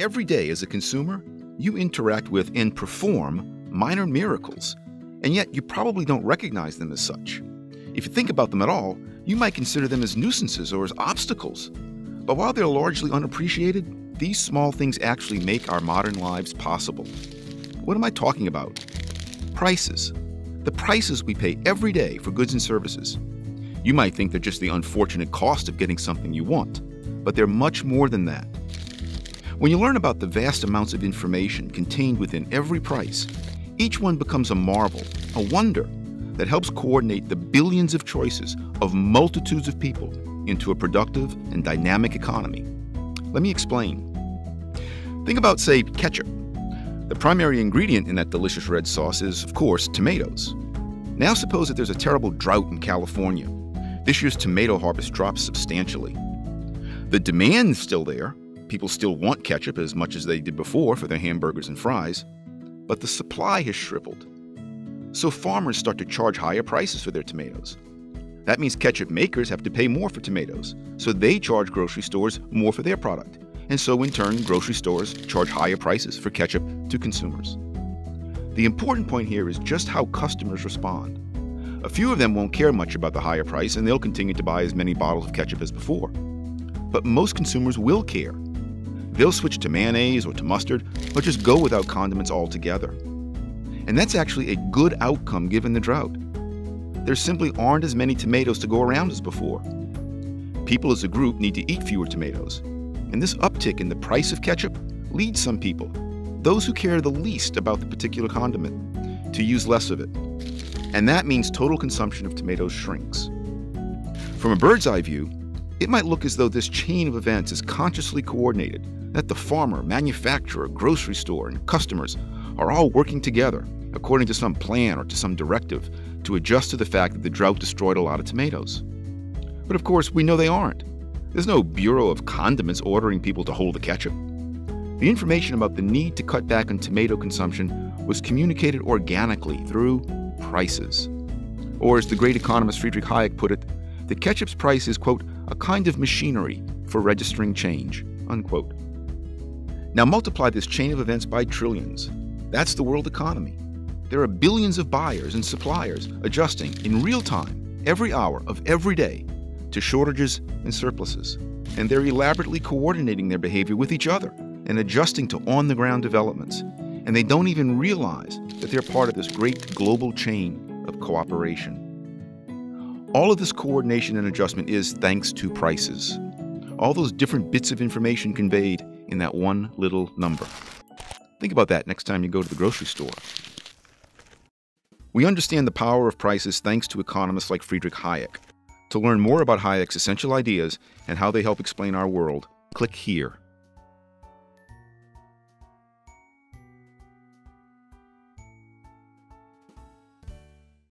Every day as a consumer, you interact with and perform minor miracles, and yet you probably don't recognize them as such. If you think about them at all, you might consider them as nuisances or as obstacles. But while they're largely unappreciated, these small things actually make our modern lives possible. What am I talking about? Prices. The prices we pay every day for goods and services. You might think they're just the unfortunate cost of getting something you want, but they're much more than that. When you learn about the vast amounts of information contained within every price, each one becomes a marvel, a wonder that helps coordinate the billions of choices of multitudes of people into a productive and dynamic economy. Let me explain. Think about, say, ketchup. The primary ingredient in that delicious red sauce is, of course, tomatoes. Now suppose that there's a terrible drought in California. This year's tomato harvest drops substantially. The demand's still there. People still want ketchup as much as they did before for their hamburgers and fries. But the supply has shriveled. So farmers start to charge higher prices for their tomatoes. That means ketchup makers have to pay more for tomatoes, so they charge grocery stores more for their product. And so in turn, grocery stores charge higher prices for ketchup to consumers. The important point here is just how customers respond. A few of them won't care much about the higher price, and they'll continue to buy as many bottles of ketchup as before. But most consumers will care. They'll switch to mayonnaise or to mustard, or just go without condiments altogether. And that's actually a good outcome given the drought. There simply aren't as many tomatoes to go around as before. People as a group need to eat fewer tomatoes. And this uptick in the price of ketchup leads some people, those who care the least about the particular condiment, to use less of it. And that means total consumption of tomatoes shrinks. From a bird's eye view, it might look as though this chain of events is consciously coordinated, that the farmer, manufacturer, grocery store, and customers are all working together according to some plan or to some directive to adjust to the fact that the drought destroyed a lot of tomatoes. But of course, we know they aren't. There's no Bureau of Condiments ordering people to hold the ketchup. The information about the need to cut back on tomato consumption was communicated organically through prices. Or as the great economist Friedrich Hayek put it, the ketchup's price is, quote, a kind of machinery for registering change, unquote. Now multiply this chain of events by trillions. That's the world economy. There are billions of buyers and suppliers adjusting in real time, every hour of every day, to shortages and surpluses. And they're elaborately coordinating their behavior with each other and adjusting to on-the-ground developments. And they don't even realize that they're part of this great global chain of cooperation. All of this coordination and adjustment is thanks to prices. All those different bits of information conveyed in that one little number. Think about that next time you go to the grocery store. We understand the power of prices thanks to economists like Friedrich Hayek. To learn more about Hayek's essential ideas and how they help explain our world, click here.